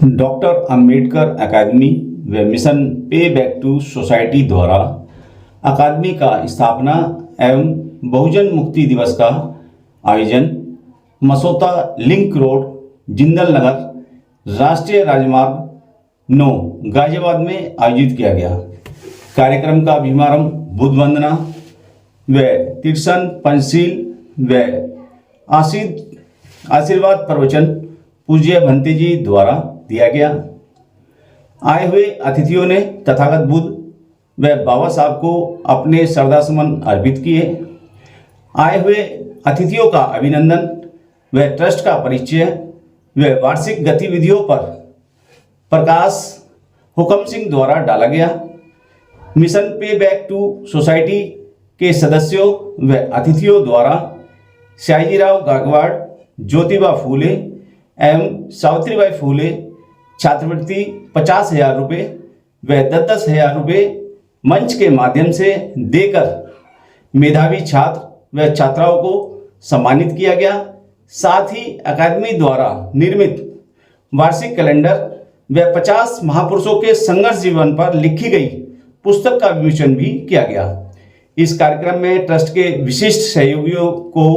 Doctor Ambedkar अकादमी व mission पे back to society द्वारा अकादमी का स्थापना एवं बहुजन मुक्ति दिवस का आयोजन मसोता लिंक रोड जिंदल नगर राष्ट्रीय राजमार्ग 9 गाजियाबाद में आयोजित किया गया। कार्यक्रम का शुभारंभ बुद्ध वंदना व तीर्थसन पंचशील व आशीर्वाद प्रवचन पूज्य भंते जी द्वारा दिया गया। आए हुए अतिथियों ने तथागत बुद्ध व बाबा साहब को अपने श्रद्धासुमन अर्पित किए। आए हुए अतिथियों का अभिनंदन व ट्रस्ट का परिचय व वार्षिक गतिविधियों पर प्रकाश हुकम सिंह द्वारा डाला गया। मिशन पे बैक टू सोसाइटी के सदस्यों व अतिथियों द्वारा सयाजीराव गायकवाड़, ज्योतिबा फूले एवं सावित्रीबाई फूले छात्रवृत्ति 50,000 रुपये व 10,000 रुपये मंच के माध्यम से देकर मेधावी छात्र व छात्राओं को सम्मानित किया गया। साथ ही अकादमी द्वारा निर्मित वार्षिक कैलेंडर व 50 महापुरुषों के संघर्ष जीवन पर लिखी गई पुस्तक का विमोचन भी किया गया। इस कार्यक्रम में ट्रस्ट के विशिष्ट सहयोगियों को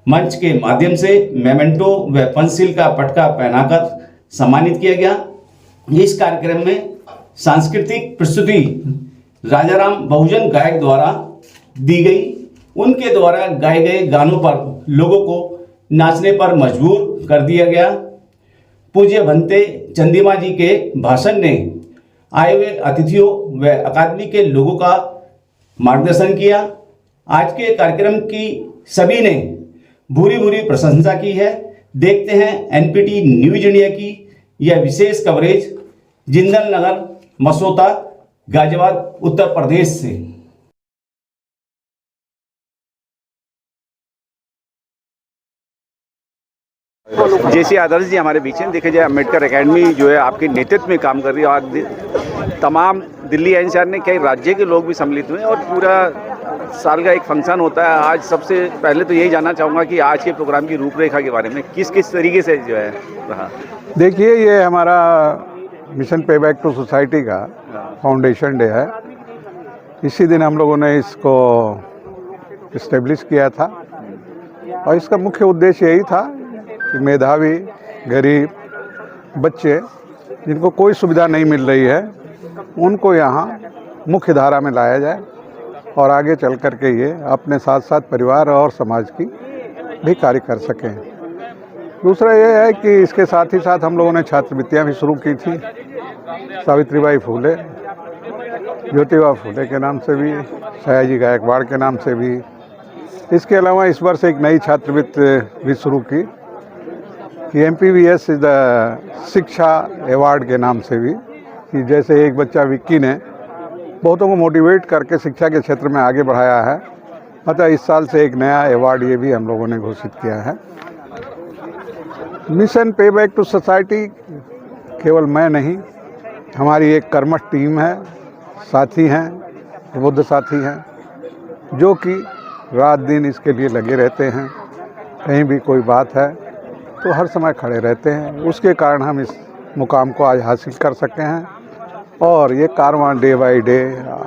मंच के माध्यम से मेमेंटो व पंचशील का पटका पहनाकर सम्मानित किया गया। इस कार्यक्रम में सांस्कृतिक प्रस्तुति राजाराम बहुजन गायक द्वारा दी गई। उनके द्वारा गाए गए गानों पर लोगों को नाचने पर मजबूर कर दिया गया। पूज्य भंते चंदीमा जी के भाषण ने आए हुए अतिथियों व अकादमी के लोगों का मार्गदर्शन किया। आज के कार्यक्रम की सभी ने भूरी प्रशंसा की है। देखते हैं एनपीटी न्यूज इंडिया की यह विशेष कवरेज जिंदल नगर मसोता गाजियाबाद उत्तर प्रदेश से। जैसे आदर्श जी हमारे बीच हैं। देखा जाए अम्बेडकर एकेडमी जो है आपके नेतृत्व में काम कर रही है और तमाम दिल्ली एनसीआर ने कई राज्य के लोग भी सम्मिलित हुए और पूरा साल का एक फंक्शन होता है। आज सबसे पहले तो यही जानना चाहूँगा कि आज के प्रोग्राम की रूपरेखा के बारे में किस तरीके से जो है रहा। देखिए, ये हमारा मिशन पे बैक टू सोसाइटी का फाउंडेशन डे है। इसी दिन हम लोगों ने इसको इस्टेब्लिश किया था और इसका मुख्य उद्देश्य यही था कि मेधावी गरीब बच्चे जिनको कोई सुविधा नहीं मिल रही है उनको यहाँ मुख्य धारा में लाया जाए और आगे चल कर के ये अपने साथ साथ परिवार और समाज की भी कार्य कर सकें। दूसरा ये है कि इसके साथ ही साथ हम लोगों ने छात्रवृत्तियाँ भी शुरू की थी। सावित्रीबाई फूले, ज्योतिबा फूले के नाम से भी, सयाजी गायकवाड़ के नाम से भी। इसके अलावा इस वर्ष एक नई छात्रवृत्ति भी शुरू की कि MPVS इस द शिक्षा अवार्ड के नाम से भी, कि जैसे एक बच्चा विक्की ने बहुतों को मोटिवेट करके शिक्षा के क्षेत्र में आगे बढ़ाया है, अतः इस साल से एक नया अवार्ड ये भी हम लोगों ने घोषित किया है। मिशन पे बैक टू सोसाइटी केवल मैं नहीं, हमारी एक कर्मठ टीम है, साथी हैं, बुद्ध साथी हैं जो कि रात दिन इसके लिए लगे रहते हैं। कहीं भी कोई बात है तो हर समय खड़े रहते हैं। उसके कारण हम इस मुकाम को आज हासिल कर सके हैं और ये कारवां डे बाय डे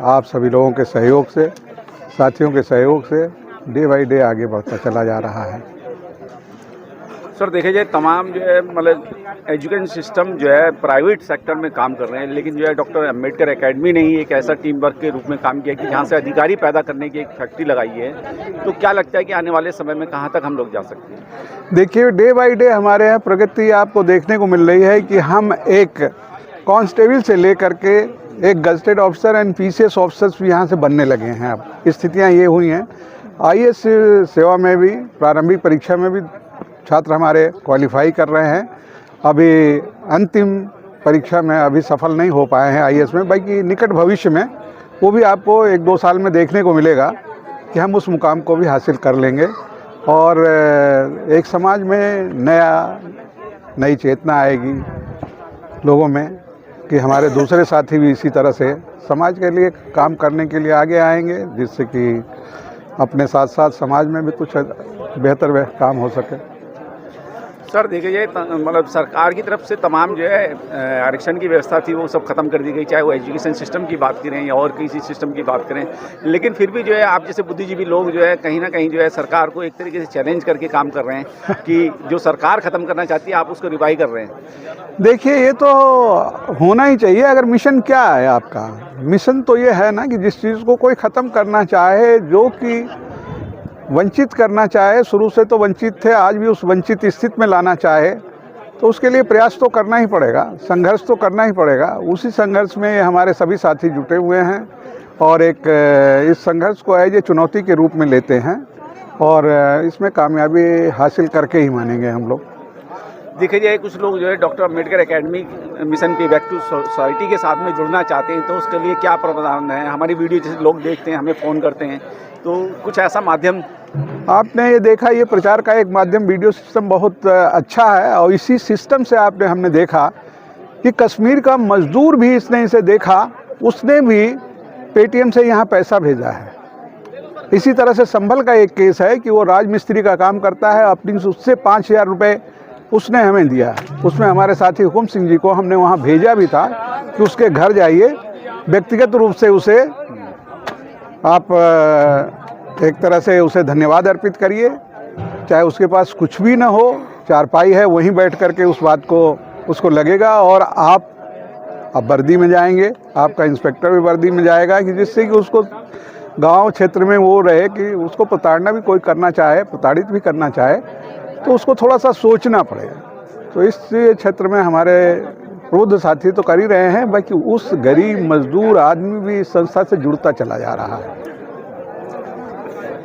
आप सभी लोगों के सहयोग से, साथियों के सहयोग से डे बाय डे आगे बढ़ता चला जा रहा है। सर देखा जाए तमाम जो है मतलब एजुकेशन सिस्टम जो है प्राइवेट सेक्टर में काम कर रहे हैं, लेकिन जो है डॉक्टर अंबेडकर एकेडमी ने ही एक ऐसा टीम वर्क के रूप में काम किया कि जहाँ से अधिकारी पैदा करने की एक फैक्ट्री लगाई है। तो क्या लगता है कि आने वाले समय में कहाँ तक हम लोग जा सकते हैं? देखिए, डे बाय डे हमारे यहाँ प्रगति आपको देखने को मिल रही है कि हम एक कांस्टेबल से लेकर के एक gazetted officer and PCS officers भी यहाँ से बनने लगे हैं। अब स्थितियाँ ये हुई हैं, IAS सेवा में भी प्रारंभिक परीक्षा में भी छात्र हमारे क्वालिफाई कर रहे हैं। अभी अंतिम परीक्षा में अभी सफल नहीं हो पाए हैं IAS में, बाकी निकट भविष्य में वो भी आपको 1-2 साल में देखने को मिलेगा कि हम उस मुकाम को भी हासिल कर लेंगे और एक समाज में नई चेतना आएगी लोगों में कि हमारे दूसरे साथी भी इसी तरह से समाज के लिए काम करने के लिए आगे आएंगे, जिससे कि अपने साथ साथ समाज में भी कुछ बेहतर काम हो सके। सर देखिए जाए मतलब सरकार की तरफ से तमाम जो है आरक्षण की व्यवस्था थी वो सब खत्म कर दी गई, चाहे वो एजुकेशन सिस्टम की बात करें या और किसी सिस्टम की बात करें। लेकिन फिर भी जो है आप जैसे बुद्धिजीवी लोग जो है कहीं ना कहीं जो है सरकार को एक तरीके से चैलेंज करके काम कर रहे हैं कि जो सरकार खत्म करना चाहती है आप उसको रिवाइव कर रहे हैं। देखिए, ये तो होना ही चाहिए। अगर मिशन क्या है आपका, मिशन तो ये है ना कि जिस चीज़ को कोई ख़त्म करना चाहे, जो कि वंचित करना चाहे, शुरू से तो वंचित थे, आज भी उस वंचित स्थिति में लाना चाहे, तो उसके लिए प्रयास तो करना ही पड़ेगा, संघर्ष तो करना ही पड़ेगा। उसी संघर्ष में हमारे सभी साथी जुटे हुए हैं और एक इस संघर्ष को एज ए चुनौती के रूप में लेते हैं और इसमें कामयाबी हासिल करके ही मानेंगे हम लोग। देखिए जाए कुछ लोग जो है डॉक्टर अम्बेडकर एकेडमी मिशन पे बैक टू सोसाइटी के साथ में जुड़ना चाहते हैं, तो उसके लिए क्या प्रावधान है? हमारी वीडियो जैसे लोग देखते हैं, हमें फ़ोन करते हैं, तो कुछ ऐसा माध्यम आपने ये देखा, ये प्रचार का एक माध्यम वीडियो सिस्टम बहुत अच्छा है और इसी सिस्टम से हमने देखा कि कश्मीर का मजदूर भी इसने इसे देखा, उसने भी पेटीएम से यहाँ पैसा भेजा है। इसी तरह से संभल का एक केस है कि वो राजमिस्त्री का काम करता है, अपनी उससे 5,000 रुपये उसने हमें दिया। उसमें हमारे साथी हुकुम सिंह जी को हमने वहाँ भेजा भी था कि उसके घर जाइए, व्यक्तिगत रूप से उसे आप एक तरह से उसे धन्यवाद अर्पित करिए, चाहे उसके पास कुछ भी ना हो, चारपाई है, वहीं बैठ कर के उस बात को उसको लगेगा और आप वर्दी में जाएंगे, आपका इंस्पेक्टर भी वर्दी में जाएगा कि जिससे कि उसको गांव क्षेत्र में वो रहे कि उसको प्रताड़ना भी कोई करना चाहे, प्रताड़ित भी करना चाहे तो उसको थोड़ा सा सोचना पड़ेगा। तो इस क्षेत्र में हमारे प्रबुद्ध साथी तो कर ही रहे हैं, बाकी उस गरीब मजदूर आदमी भी इस संस्था से जुड़ता चला जा रहा है।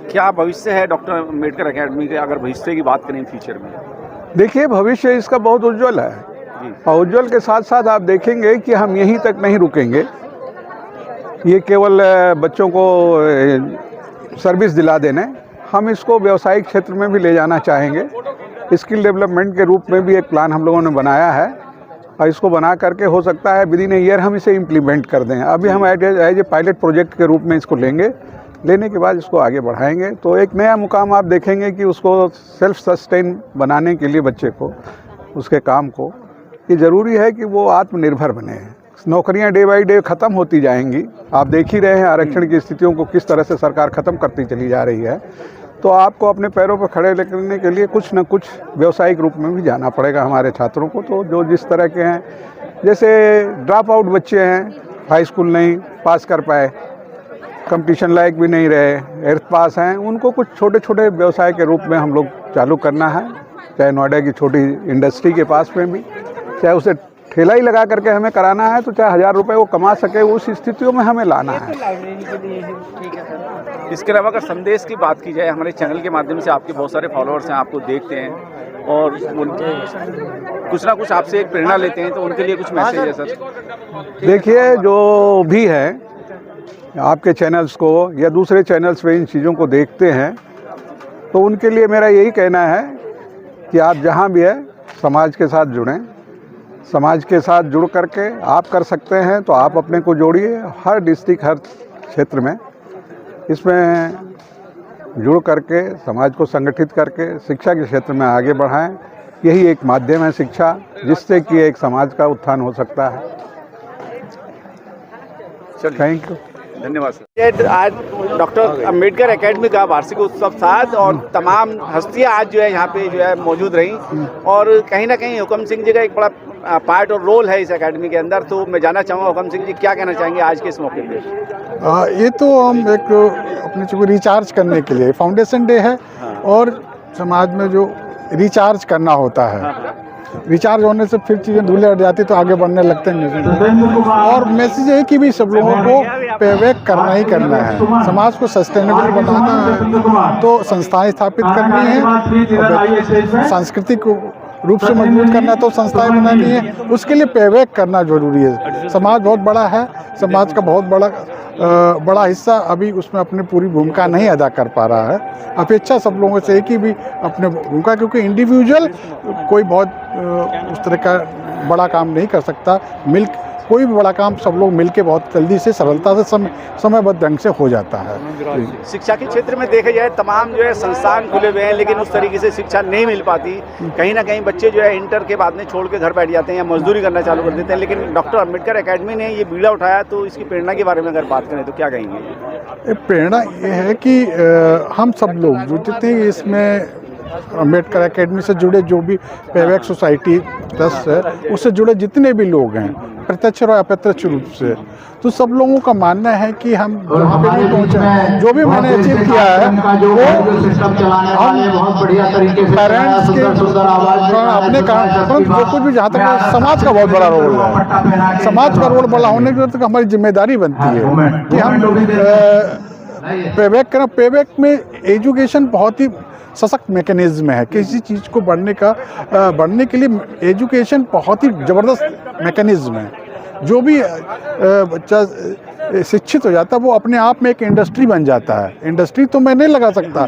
क्या भविष्य है डॉक्टर अम्बेडकर एकेडमी के, अगर भविष्य की बात करें फ्यूचर में? देखिए, भविष्य इसका बहुत उज्जवल है और उज्जवल के साथ साथ आप देखेंगे कि हम यहीं तक नहीं रुकेंगे। ये केवल बच्चों को सर्विस दिला देने, हम इसको व्यावसायिक क्षेत्र में भी ले जाना चाहेंगे। स्किल डेवलपमेंट के रूप में भी एक प्लान हम लोगों ने बनाया है और इसको बना करके हो सकता है विदिन ए ईयर हम इसे इम्प्लीमेंट कर दें। अभी हम एज ए पायलट प्रोजेक्ट के रूप में इसको लेंगे, लेने के बाद इसको आगे बढ़ाएंगे तो एक नया मुकाम आप देखेंगे कि उसको सेल्फ सस्टेन बनाने के लिए बच्चे को, उसके काम को, ये ज़रूरी है कि वो आत्मनिर्भर बने। नौकरियां डे बाई डे ख़त्म होती जाएंगी, आप देख ही रहे हैं आरक्षण की स्थितियों को किस तरह से सरकार ख़त्म करती चली जा रही है। तो आपको अपने पैरों पर खड़े करने के लिए कुछ न कुछ व्यावसायिक रूप में भी जाना पड़ेगा हमारे छात्रों को। तो जो जिस तरह के हैं, जैसे ड्रॉप आउट बच्चे हैं, हाई स्कूल नहीं पास कर पाए, कंपटीशन लायक भी नहीं रहे, 8th पास हैं, उनको कुछ छोटे छोटे व्यवसाय के रूप में हम लोग चालू करना है। चाहे नोएडा की छोटी इंडस्ट्री के पास में भी, चाहे उसे ठेला ही लगा करके हमें कराना है, तो चाहे 1,000 रुपये वो कमा सके, उस स्थितियों में हमें लाना है। इसके अलावा अगर संदेश की बात की जाए, हमारे चैनल के माध्यम से आपके बहुत सारे फॉलोअर्स हैं, आपको देखते हैं और उनके कुछ ना कुछ आपसे एक प्रेरणा लेते हैं, तो उनके लिए कुछ मैसेज है सर? देखिए, जो भी है आपके चैनल्स को या दूसरे चैनल्स पे इन चीज़ों को देखते हैं, तो उनके लिए मेरा यही कहना है कि आप जहाँ भी है समाज के साथ जुड़ें। समाज के साथ जुड़ करके आप कर सकते हैं तो आप अपने को जोड़िए। हर डिस्ट्रिक्ट, हर क्षेत्र में इसमें जुड़ करके समाज को संगठित करके शिक्षा के क्षेत्र में आगे बढ़ाएं। यही एक माध्यम है शिक्षा, जिससे कि एक समाज का उत्थान हो सकता है। थैंक यू, धन्यवाद सर। आज डॉक्टर अम्बेडकर एकेडमी का वार्षिक उत्सव था और तमाम हस्तियां आज जो है यहाँ पे जो है मौजूद रहीं और कहीं ना कहीं हुकम सिंह जी का एक बड़ा पार्ट और रोल है इस एकेडमी के अंदर। तो मैं जानना चाहूँगा हुकम सिंह जी क्या कहना चाहेंगे आज के इस मौके पे? ये तो हम एक अपने को रिचार्ज करने के लिए फाउंडेशन डे है और समाज में जो रिचार्ज करना होता है, रिचार्ज होने से फिर चीज़ें धूले हट जाती तो आगे बढ़ने लगते हैं। और मैसेज है कि भी सब लोगों को पेबैक करना ही करना है, समाज को सस्टेनेबल बनाना है तो संस्थाएं स्थापित करनी है, सांस्कृतिक रूप से मजबूत करना है तो संस्थाएं बनानी है, उसके लिए पेबैक करना जरूरी है। समाज बहुत बड़ा है, समाज का बहुत बड़ा हिस्सा अभी उसमें अपनी पूरी भूमिका नहीं अदा कर पा रहा है। अपेक्षा सब लोगों से एक ही भी अपने भूमिका, क्योंकि इंडिविजुअल कोई बहुत उस तरह का बड़ा काम नहीं कर सकता, कोई भी बड़ा काम सब लोग मिलके बहुत जल्दी से सरलता से समयबद्ध ढंग से हो जाता है। शिक्षा के क्षेत्र में देखा जाए तमाम जो है संस्थान खुले हुए हैं, लेकिन उस तरीके से शिक्षा नहीं मिल पाती। कहीं ना कहीं बच्चे जो है इंटर के बाद में छोड़ के घर बैठ जाते हैं या मजदूरी करना चालू कर देते हैं। लेकिन डॉक्टर अम्बेडकर एकेडमी ने ये बीड़ा उठाया, तो इसकी प्रेरणा के बारे में अगर बात करें तो क्या कहेंगे? प्रेरणा ये है कि हम सब लोग जो जितने इसमें अम्बेडकर एकेडमी से जुड़े, जो भी पेबैक सोसाइटी ट्रस्ट है, उससे जुड़े जितने भी लोग हैं प्रत्यक्ष और अप्रत्यक्ष रूप से, तो सब लोगों का मानना है कि हम जहाँ पे भी पहुँचे, जो भी मैंने अचीव किया है वो हम पेरेंट्स के अपने कारण जो कुछ भी, जहाँ तक समाज का बहुत बड़ा रोल है, समाज का रोल बड़ा होने के तक हमारी जिम्मेदारी बनती है कि हम पेबैक करें। पेबैक में एजुकेशन बहुत ही सशक्त मैकेनिज्म है। किसी चीज़ को बढ़ने के लिए एजुकेशन बहुत ही ज़बरदस्त मैकेनिज्म है। जो भी बच्चा शिक्षित हो जाता है वो अपने आप में एक इंडस्ट्री बन जाता है। इंडस्ट्री तो मैं नहीं लगा सकता,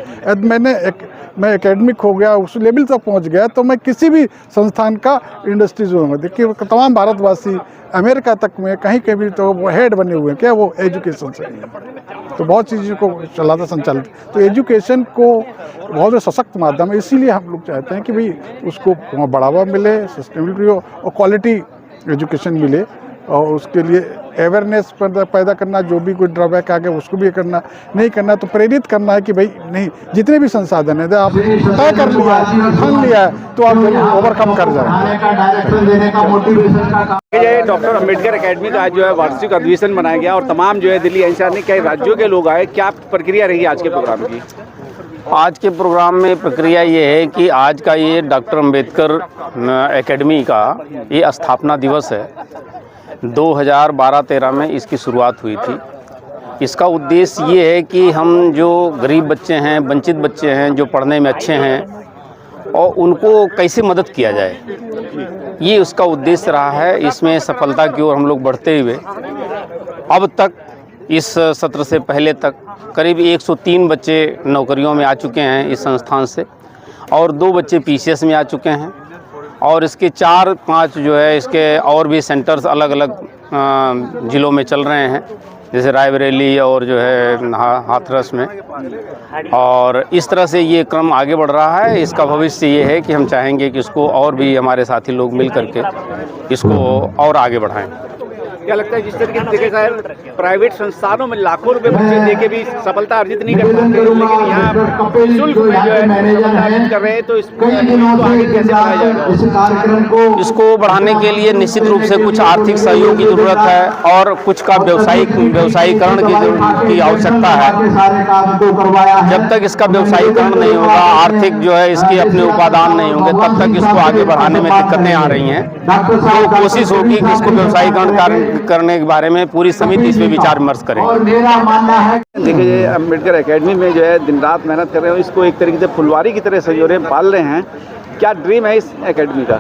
मैं एकेडमिक हो गया, उस लेवल तक पहुंच गया तो मैं किसी भी संस्थान का इंडस्ट्रीज होगा। देखिए तमाम भारतवासी अमेरिका तक में कहीं भी तो वो हेड बने हुए हैं, क्या वो एजुकेशन से, तो बहुत चीज़ों को चलाता संचालित। तो एजुकेशन को बहुत सशक्त माध्यम है, इसीलिए हम लोग चाहते हैं कि भाई उसको बढ़ावा मिले, सस्टेनेबिलिटी हो और क्वालिटी एजुकेशन मिले, और उसके लिए अवेयरनेस पैदा करना, जो भी कोई ड्रॉबैक आ गया उसको भी करना, नहीं करना तो प्रेरित करना है कि भाई नहीं, जितने भी संसाधन है आप तय कर लिया, ठान लिया है तो आप ओवरकम कर जाए। डॉक्टर अम्बेडकर एकेडमी का आज जो है वार्षिक अधिवेशन बनाया गया और तमाम जो है दिल्ली एनसीआर ने कई राज्यों के लोग आए। क्या प्रक्रिया रही आज के प्रोग्राम की? आज के प्रोग्राम में प्रक्रिया ये है कि आज का ये डॉक्टर अम्बेडकर एकेडमी का ये स्थापना दिवस है। 2012-13 में इसकी शुरुआत हुई थी। इसका उद्देश्य ये है कि हम जो गरीब बच्चे हैं, वंचित बच्चे हैं, जो पढ़ने में अच्छे हैं, और उनको कैसे मदद किया जाए, ये उसका उद्देश्य रहा है। इसमें सफलता की ओर हम लोग बढ़ते हुए अब तक इस सत्र से पहले तक करीब 103 बच्चे नौकरियों में आ चुके हैं इस संस्थान से, और 2 बच्चे पीसीएस में आ चुके हैं, और इसके 4-5 जो है इसके और भी सेंटर्स अलग अलग ज़िलों में चल रहे हैं, जैसे रायबरेली और जो है हाथरस में। और इस तरह से ये क्रम आगे बढ़ रहा है। इसका भविष्य ये है कि हम चाहेंगे कि इसको और भी हमारे साथी लोग मिल करके इसको और आगे बढ़ाएं। क्या लगता है जिस तरीके से देखा जाए प्राइवेट संस्थानों में लाखों रुपए बच्चे देके भी सफलता अर्जित नहीं कर पाते, लेकिन यहाँ शुल्क में जो है सफलता अर्जित कर रहे हैं, तो इसको आगे कैसे बढ़ाया जाएगा? इसको बढ़ाने के लिए निश्चित रूप से कुछ आर्थिक सहयोग की ज़रूरत है और कुछ का व्यवसायीकरण की आवश्यकता है। जब तक इसका व्यवसायीकरण नहीं होगा, आर्थिक जो है इसके अपने उपादान नहीं होंगे, तब तक इसको आगे बढ़ाने में दिक्कतें आ रही हैं। तो कोशिश होगी कि इसको व्यवसायीकरण करने के बारे में पूरी समिति इसमें विचार विमर्श करें। देखिए अम्बेडकर एकेडमी में जो है दिन रात मेहनत कर रहे हो, इसको एक तरीके से फुलवारी की तरह सजो रहे हैं, पाल रहे हैं। क्या ड्रीम है इस एकेडमी का?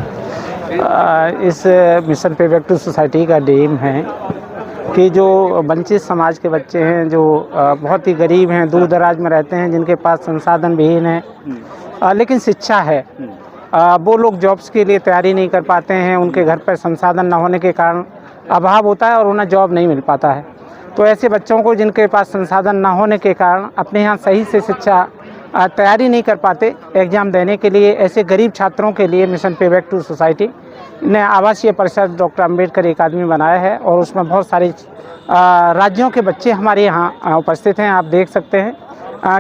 इस मिशन पेबैक टू सोसाइटी का ड्रीम है कि जो वंचित समाज के बच्चे हैं, जो बहुत ही गरीब हैं, दूर दराज में रहते हैं, जिनके पास संसाधन विहीन है लेकिन शिक्षा है, वो लोग जॉब्स के लिए तैयारी नहीं कर पाते हैं। उनके घर पर संसाधन न होने के कारण अभाव होता है और उन्हें जॉब नहीं मिल पाता है। तो ऐसे बच्चों को जिनके पास संसाधन न होने के कारण अपने यहाँ सही से शिक्षा तैयारी नहीं कर पाते एग्ज़ाम देने के लिए, ऐसे गरीब छात्रों के लिए मिशन पेबैक टू सोसाइटी ने आवासीय परिषद डॉक्टर अम्बेडकर एकेडमी बनाया है, और उसमें बहुत सारे राज्यों के बच्चे हमारे यहाँ उपस्थित हैं। आप देख सकते हैं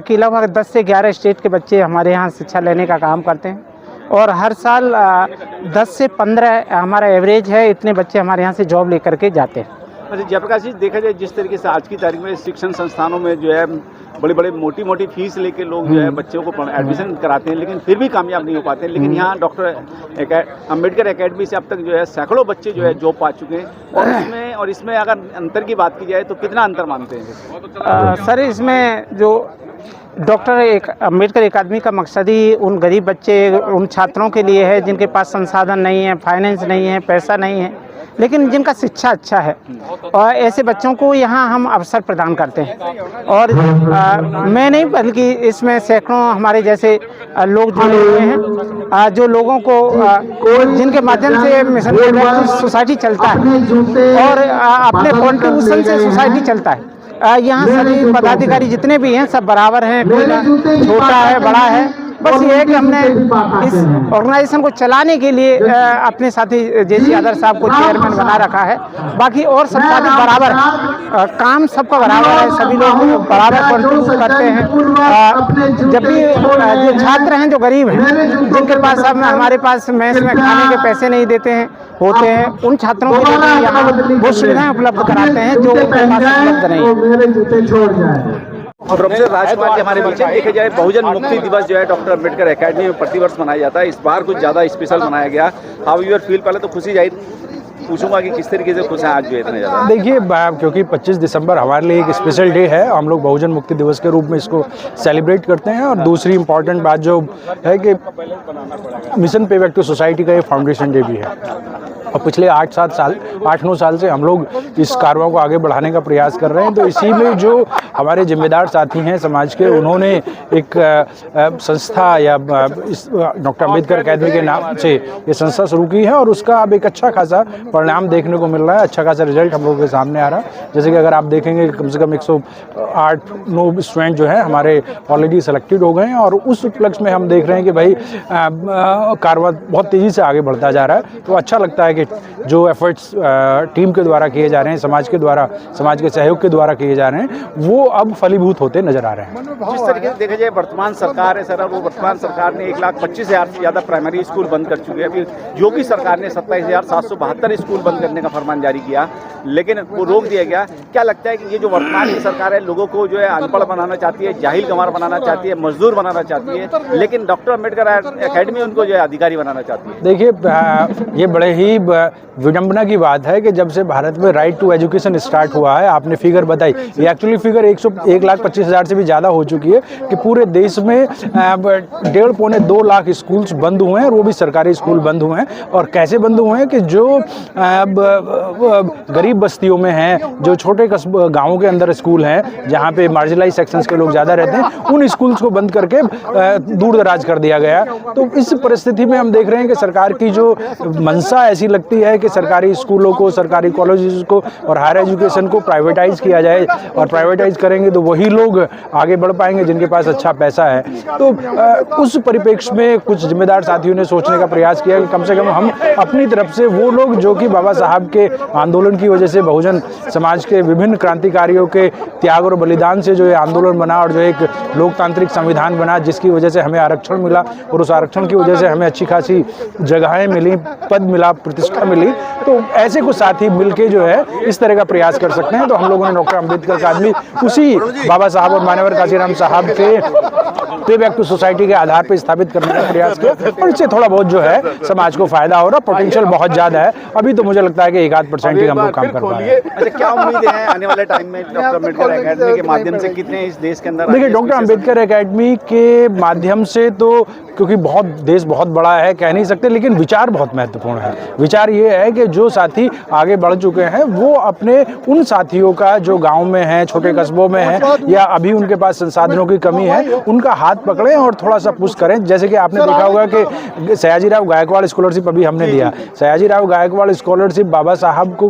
कि लगभग 10 से 11 स्टेट के बच्चे हमारे यहाँ शिक्षा लेने का काम करते हैं, और हर साल 10 से 15 हमारा एवरेज है, इतने बच्चे हमारे यहाँ से जॉब लेकर के जाते हैं। अच्छा जयप्रकाश जी, देखा जाए जिस तरीके से आज की तारीख में शिक्षण संस्थानों में जो है बड़े बड़े मोटी फीस लेके लोग जो है बच्चों को एडमिशन कराते हैं, लेकिन फिर भी कामयाब नहीं हो पाते हैं। लेकिन यहाँ डॉक्टर अम्बेडकर एकेडमी से अब तक जो है सैकड़ों बच्चे जो है जॉब पा चुके हैं, और इसमें अगर अंतर की बात की जाए तो कितना अंतर मानते हैं? सर, इसमें जो डॉक्टर अम्बेडकर एकेडमी का मकसद ही उन गरीब बच्चे, उन छात्रों के लिए है जिनके पास संसाधन नहीं है, फाइनेंस नहीं है, पैसा नहीं है, लेकिन जिनका शिक्षा अच्छा है, और ऐसे बच्चों को यहाँ हम अवसर प्रदान करते हैं। और मैं नहीं बल्कि इसमें सैकड़ों हमारे जैसे लोग जुड़े हुए हैं, जो लोगों को जिनके माध्यम से मिशन पेबैक सोसाइटी चलता है और अपने कॉन्ट्रीब्यूशन से सोसाइटी चलता है। यहाँ सभी पदाधिकारी जितने भी हैं सब बराबर हैं, कोई छोटा है बड़ा है। बस ये है कि हमने इस ऑर्गेनाइजेशन को चलाने के लिए अपने साथी जेसी आदर्श साहब को चेयरमैन बना रखा है। बाकी और सब साथी बराबर है, काम सबका बराबर है, सभी लोग बराबर कंट्रीब्यूट करते हैं। जब भी जो छात्र हैं जो गरीब हैं, जिनके पास हमारे पास मेस में खाने के पैसे नहीं देते हैं होते हैं, उन छात्रों के लिए यहाँ वो सुविधाएं उपलब्ध कराते हैं जो उनके पास उपलब्ध नहीं। प्रोफेसर राजकुमार जी हमारे बीच हैं। देखा जाए बहुजन मुक्ति दिवस जो है डॉक्टर अम्बेडकर एकेडमी में प्रतिवर्ष मनाया जाता है, इस बार कुछ ज़्यादा स्पेशल मनाया गया। How your feel? पहले तो खुशी जाहिर पूछूंगा कि किस तरीके से खुश हैं आज जो इतने ज़्यादा। देखिए, क्योंकि 25 दिसंबर हमारे लिए एक स्पेशल डे है, हम लोग बहुजन मुक्ति दिवस के रूप में इसको सेलिब्रेट करते हैं। और दूसरी इम्पॉर्टेंट बात जो है कि मिशन पेबैक टू सोसाइटी का ये फाउंडेशन डे भी है। और पिछले 8-9 साल से हम लोग इस कारवां को आगे बढ़ाने का प्रयास कर रहे हैं। तो इसी में जो हमारे जिम्मेदार साथी हैं समाज के, उन्होंने एक संस्था या इस डॉक्टर अम्बेडकर एकेडमी के नाम से ये संस्था शुरू की है और उसका अब एक अच्छा खासा परिणाम देखने को मिल रहा है, अच्छा खासा रिजल्ट हम लोगों के सामने आ रहा है। जैसे कि अगर आप देखेंगे कम से कम 108-9 स्टूडेंट जो हैं हमारे ऑलरेडी सेलेक्टेड हो गए हैं। और उस उपलक्ष्य में हम देख रहे हैं कि भाई कारवां बहुत तेज़ी से आगे बढ़ता जा रहा है। तो अच्छा लगता है कि जो एफर्ट्स टीम के द्वारा किए जा रहे हैं, समाज के द्वारा, समाज के सहयोग के द्वारा किए जा रहे हैं, वो अब फलीभूत होते नजर आ रहे हैं। जिस तरीके से देखा जाए वर्तमान सरकार है सर, वो वर्तमान सरकार ने 1,25,000 से ज़्यादा प्राइमरी स्कूल बंद कर चुके हैं। अभी योगी सरकार ने 27,772 स्कूल बंद करने का फरमान जारी किया, लेकिन वो रोक दिया गया। क्या लगता है कि ये जो वर्तमान की सरकार है लोगों को जो है अनपढ़ बनाना चाहती है, जाहिल गंवार बनाना चाहती है, मजदूर बनाना चाहती है, लेकिन डॉक्टर अम्बेडकर एकेडमी उनको जो है अधिकारी बनाना चाहती है? देखिए, ये बड़े ही विडंबना की बात है कि जब से भारत में राइट टू एजुकेशन स्टार्ट हुआ है, आपने फिगर बताई, ये एक्चुअली फिगर 1,25,000 से भी ज़्यादा हो चुकी है कि पूरे देश में 1.5-2 लाख स्कूल्स बंद हुए हैं, और वो भी सरकारी स्कूल बंद हुए हैं। और कैसे बंद हुए हैं कि जो गरीब बस्तियों में हैं, जो छोटे गाँवों के अंदर स्कूल हैं जहाँ पे मार्जिनलाइज सेक्शंस के लोग ज़्यादा रहते हैं, उन स्कूल्स को बंद करके दूर दराज कर दिया गया। तो इस परिस्थिति में हम देख रहे हैं कि सरकार की जो मंशा ऐसी लगती है कि सरकारी स्कूलों को, सरकारी कॉलेजेस को और हायर एजुकेशन को प्राइवेटाइज किया जाए, और प्राइवेटाइज करेंगे तो वही लोग आगे बढ़ पाएंगे जिनके पास अच्छा पैसा है। तो उस परिप्रेक्ष्य में कुछ जिम्मेदार साथियों ने सोचने का प्रयास किया कि कम से कम हम अपनी तरफ से वो लोग जो कि बाबा साहब के आंदोलन की वजह से, बहुजन समाज के विभिन्न क्रांतिकारियों के त्याग और बलिदान से जो ये आंदोलन बना और जो एक लोकतांत्रिक संविधान बना, जिसकी वजह से हमें आरक्षण मिला और उस आरक्षण की वजह से हमें अच्छी खासी जगहें मिली, पद मिला, प्रतिष्ठा मिली, तो ऐसे कुछ साथी मिलके जो है इस तरह का प्रयास कर सकते हैं। तो हम लोगों ने डॉक्टर अम्बेडकर एकेडमी उसी बाबा साहब और मान्यवर काशीराम साहब के पेबैक टू सोसाइटी के आधार पर स्थापित करने का प्रयास किया, और इससे थोड़ा बहुत जो है समाज को फायदा हो रहा। पोटेंशियल बहुत ज़्यादा है, अभी तो मुझे लगता है कि 1-8% ही हम लोग काम कर पा रहे हैं। अच्छा, क्या उम्मीद है आने वाले टाइम में डॉक्टर अम्बेडकर एकेडमी के माध्यम से? कितने इस देश के अंदर? देखिए, डॉक्टर अम्बेडकर एकेडमी के माध्यम से तो क्योंकि देश बहुत बड़ा है, कह नहीं सकते, लेकिन विचार बहुत महत्वपूर्ण है। विचार ये है कि जो साथी आगे बढ़ चुके हैं वो अपने उन साथियों का जो गांव में हैं, छोटे कस्बों में हैं, या अभी उनके पास संसाधनों की कमी है, उनका हाथ पकड़ें और थोड़ा सा पुश करें। जैसे कि आपने देखा होगा कि सयाजीराव गायकवाड़ स्कॉलरशिप अभी हमने दिया। सयाजीराव गायकवाड़ स्कॉलरशिप बाबा साहब को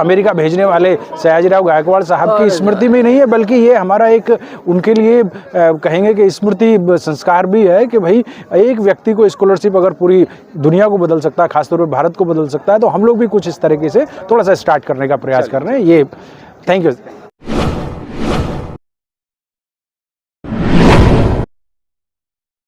अमेरिका भेजने वाले सयाजीराव गायकवाड़ साहब की स्मृति में नहीं है, बल्कि ये हमारा एक उनके लिए कहेंगे कि स्मृति संस्कार भी है कि भाई एक व्यक्ति को स्कॉलरशिप अगर पूरी दुनिया को बदल सकता है, खासतौर पर भारत को बदल सकता है, तो हम लोग भी कुछ इस तरीके से थोड़ा सा स्टार्ट करने का प्रयास कर रहे हैं। ये थैंक यू।